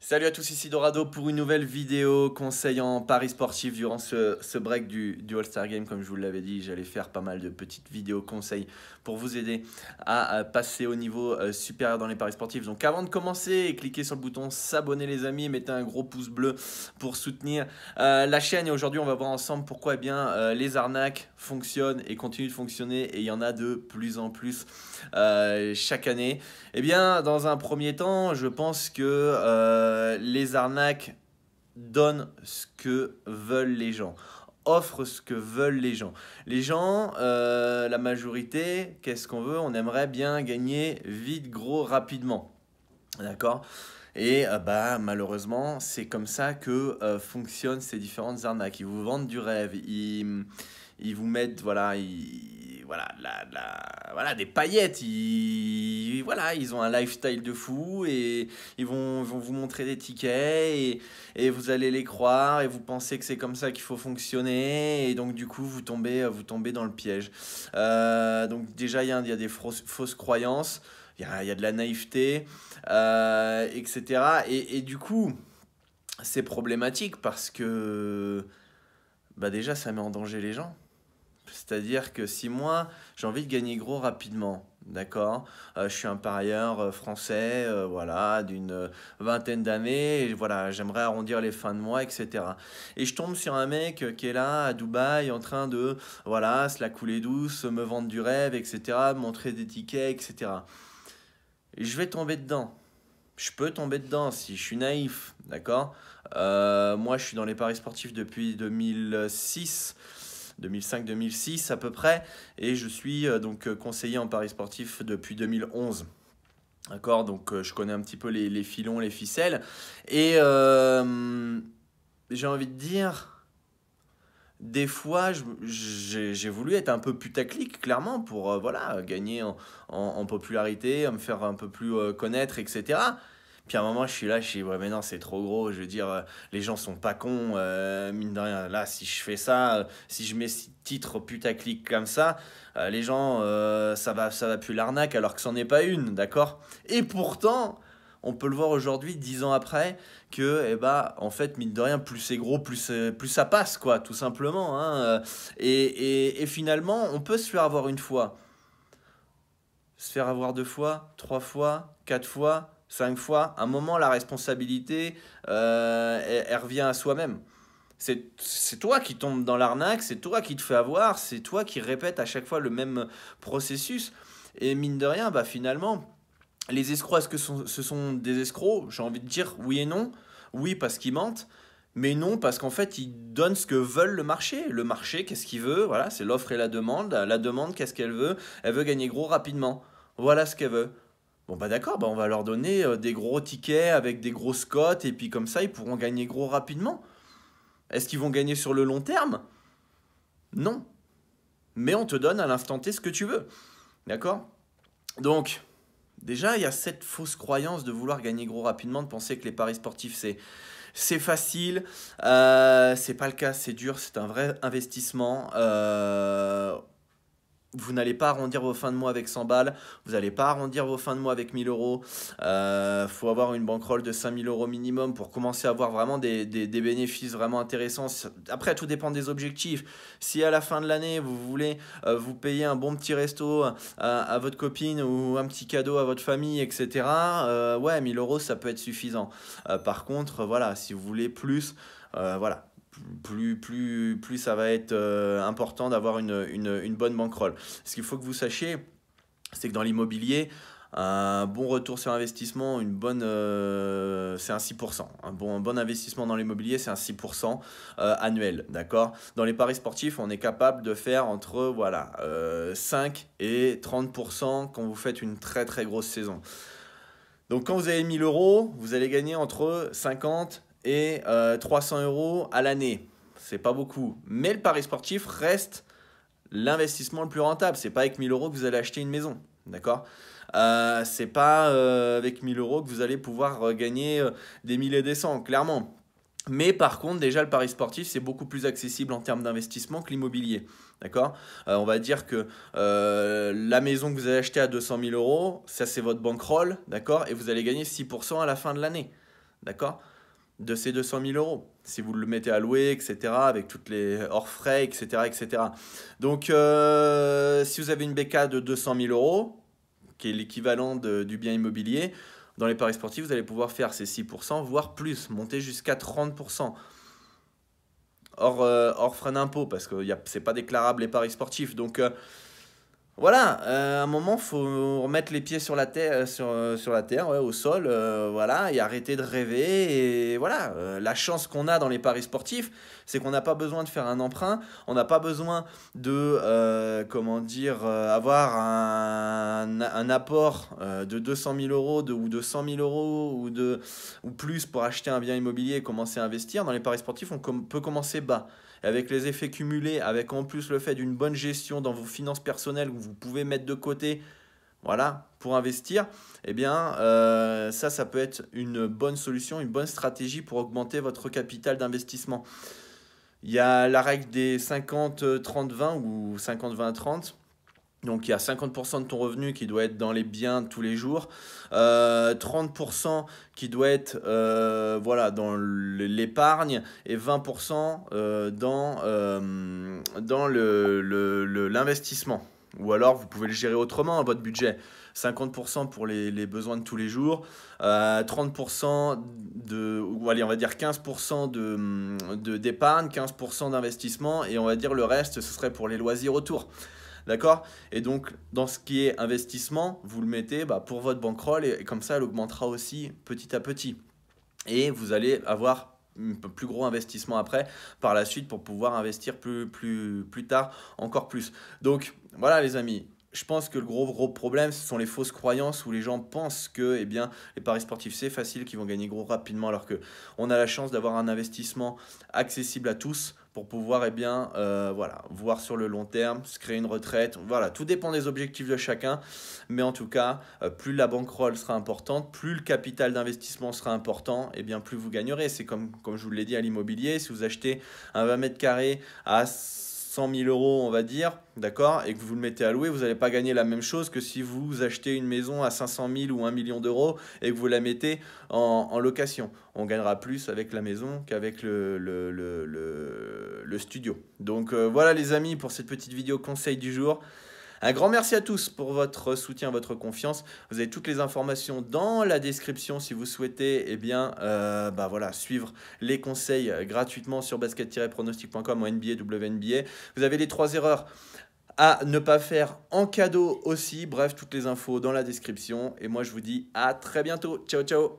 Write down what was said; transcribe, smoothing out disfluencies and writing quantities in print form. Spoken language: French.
Salut à tous, ici Dorado pour une nouvelle vidéo conseil en paris sportif durant ce break du All-Star Game. Comme je vous l'avais dit, j'allais faire pas mal de petites vidéos conseils pour vous aider à passer au niveau supérieur dans les paris sportifs. Donc avant de commencer, cliquez sur le bouton s'abonner les amis, mettez un gros pouce bleu pour soutenir la chaîne. Et aujourd'hui, on va voir ensemble pourquoi les arnaques fonctionnent et continuent de fonctionner. Et il y en a de plus en plus chaque année. Eh bien, dans un premier temps, je pense que les arnaques donnent ce que veulent les gens, offrent ce que veulent les gens. Les gens, la majorité, qu'est-ce qu'on veut? On aimerait bien gagner vite, gros, rapidement. D'accord? Et malheureusement, c'est comme ça que fonctionnent ces différentes arnaques. Ils vous vendent du rêve, ils vous mettent voilà, des paillettes. Ils ont un lifestyle de fou et ils vont vous montrer des tickets et vous allez les croire et vous pensez que c'est comme ça qu'il faut fonctionner et donc du coup vous tombez dans le piège. Donc déjà il y a des fausses croyances, il y a de la naïveté, etc. Et du coup c'est problématique parce que déjà ça met en danger les gens. C'est-à-dire que si moi, j'ai envie de gagner gros rapidement, d'accord, je suis un parieur français, voilà, d'une vingtaine d'années, et voilà, j'aimerais arrondir les fins de mois, etc. Et je tombe sur un mec qui est là à Dubaï en train de, voilà, se la couler douce, me vendre du rêve, etc., me montrer des tickets, etc. Et je vais tomber dedans. Je peux tomber dedans si je suis naïf, d'accord. Moi, je suis dans les paris sportifs depuis 2006. 2005-2006 à peu près, et je suis donc conseiller en paris sportif depuis 2011. D'accord, donc je connais un petit peu les filons, les ficelles, et j'ai envie de dire, des fois, j'ai voulu être un peu putaclic, clairement, pour voilà, gagner en popularité, me faire un peu plus connaître, etc. Puis à un moment, je suis là, je dis, ouais, mais non, c'est trop gros. Je veux dire, les gens sont pas cons, mine de rien. Là, si je fais ça, si je mets ce titre putaclic comme ça, les gens, ça va plus l'arnaque, alors que c'en est pas une, d'accord? Et pourtant, on peut le voir aujourd'hui, 10 ans après, que, en fait, mine de rien, plus c'est gros, plus ça passe, quoi, tout simplement, hein. Et finalement, on peut se faire avoir une fois, se faire avoir deux fois, trois fois, quatre fois, cinq fois. À un moment, la responsabilité, elle revient à soi-même. C'est toi qui tombes dans l'arnaque, c'est toi qui te fais avoir, c'est toi qui répètes à chaque fois le même processus. Et mine de rien, finalement, les escrocs, est-ce que ce sont des escrocs? J'ai envie de dire oui et non. Oui, parce qu'ils mentent. Mais non, parce qu'en fait, ils donnent ce que veulent le marché. Le marché, qu'est-ce qu'il veut? Voilà, c'est l'offre et la demande. La demande, qu'est-ce qu'elle veut? Elle veut gagner gros rapidement. Voilà ce qu'elle veut. Bon, d'accord, on va leur donner des gros tickets avec des grosses cotes. Et puis comme ça, ils pourront gagner gros rapidement. Est-ce qu'ils vont gagner sur le long terme? Non. Mais on te donne à l'instant T ce que tu veux. D'accord? Donc, déjà, il y a cette fausse croyance de vouloir gagner gros rapidement, de penser que les paris sportifs, c'est facile. C'est pas le cas, c'est dur, c'est un vrai investissement. Vous n'allez pas arrondir vos fins de mois avec 100 balles, vous n'allez pas arrondir vos fins de mois avec 1000 euros. Faut avoir une bankroll de 5000 euros minimum pour commencer à avoir vraiment des bénéfices vraiment intéressants. Après, tout dépend des objectifs. Si à la fin de l'année, vous voulez vous payer un bon petit resto à votre copine ou un petit cadeau à votre famille, etc., ouais, 1000 euros, ça peut être suffisant. Par contre, voilà, si vous voulez plus, voilà, plus ça va être important d'avoir une bonne bankroll. Ce qu'il faut que vous sachiez, c'est que dans l'immobilier, un bon retour sur investissement, c'est un 6%. Un bon investissement dans l'immobilier, c'est un 6% annuel. D'accord? Dans les paris sportifs, on est capable de faire entre 5 et 30% quand vous faites une très très grosse saison. Donc quand vous avez 1000 euros, vous allez gagner entre 50 et 300 euros à l'année. C'est pas beaucoup. Mais le pari sportif reste l'investissement le plus rentable. C'est pas avec 1000 euros que vous allez acheter une maison. D'accord? C'est pas avec 1000 euros que vous allez pouvoir gagner des milliers et des cents, clairement. Mais par contre, déjà, le pari sportif, c'est beaucoup plus accessible en termes d'investissement que l'immobilier. D'accord? On va dire que la maison que vous allez acheter à 200 000 euros, ça c'est votre bankroll, d'accord? Et vous allez gagner 6% à la fin de l'année. d'accord? De ces 200 000 euros. Si vous le mettez à louer, etc., avec toutes les hors frais, etc., etc. Donc, si vous avez une BK de 200 000 euros, qui est l'équivalent du bien immobilier, dans les paris sportifs, vous allez pouvoir faire ces 6%, voire plus, monter jusqu'à 30%. Hors frais d'impôt, parce que ce n'est pas déclarable les paris sportifs. Donc, voilà, à un moment, il faut remettre les pieds sur la terre, sur la terre, ouais, au sol, voilà, et arrêter de rêver. Et voilà, la chance qu'on a dans les paris sportifs, c'est qu'on n'a pas besoin de faire un emprunt, on n'a pas besoin de, comment dire, avoir un apport de 200 000 euros ou de 100 000 euros ou plus pour acheter un bien immobilier et commencer à investir. Dans les paris sportifs, peut commencer bas. Et avec les effets cumulés, avec en plus le fait d'une bonne gestion dans vos finances personnelles où vous pouvez mettre de côté, voilà, pour investir, eh bien, ça peut être une bonne solution, une bonne stratégie pour augmenter votre capital d'investissement. Il y a la règle des 50-30-20 ou 50-20-30. Donc il y a 50% de ton revenu qui doit être dans les biens tous les jours, 30% qui doit être voilà, dans l'épargne et 20% dans l'investissement. Ou alors vous pouvez le gérer autrement, votre budget. 50% pour les besoins de tous les jours, 30% ou allez, on va dire 15% d'épargne, 15% d'investissement et on va dire le reste, ce serait pour les loisirs autour. D'accord? Et donc, dans ce qui est investissement, vous le mettez pour votre bankroll et comme ça, elle augmentera aussi petit à petit. Et vous allez avoir un plus gros investissement après, par la suite, pour pouvoir investir plus tard, encore plus. Donc, voilà les amis. Je pense que le gros problème, ce sont les fausses croyances où les gens pensent que eh bien, les paris sportifs, c'est facile, qu'ils vont gagner gros rapidement, alors qu'on a la chance d'avoir un investissement accessible à tous pour pouvoir eh bien, voilà, voir sur le long terme, se créer une retraite. Voilà, tout dépend des objectifs de chacun. Mais en tout cas, plus la bankroll sera importante, plus le capital d'investissement sera important, et bien plus vous gagnerez. C'est comme je vous l'ai dit à l'immobilier, si vous achetez un 20 mètres carrés à 100 000 euros, on va dire, d'accord, et que vous le mettez à louer, vous n'allez pas gagner la même chose que si vous achetez une maison à 500 000 ou 1 million d'euros et que vous la mettez en location. On gagnera plus avec la maison qu'avec le studio. Donc voilà les amis pour cette petite vidéo conseil du jour. Un grand merci à tous pour votre soutien, votre confiance. Vous avez toutes les informations dans la description si vous souhaitez eh bien, voilà, suivre les conseils gratuitement sur basket-pronostic.com ou NBA, WNBA. Vous avez les 3 erreurs à ne pas faire en cadeau aussi. Bref, toutes les infos dans la description. Et moi, je vous dis à très bientôt. Ciao, ciao.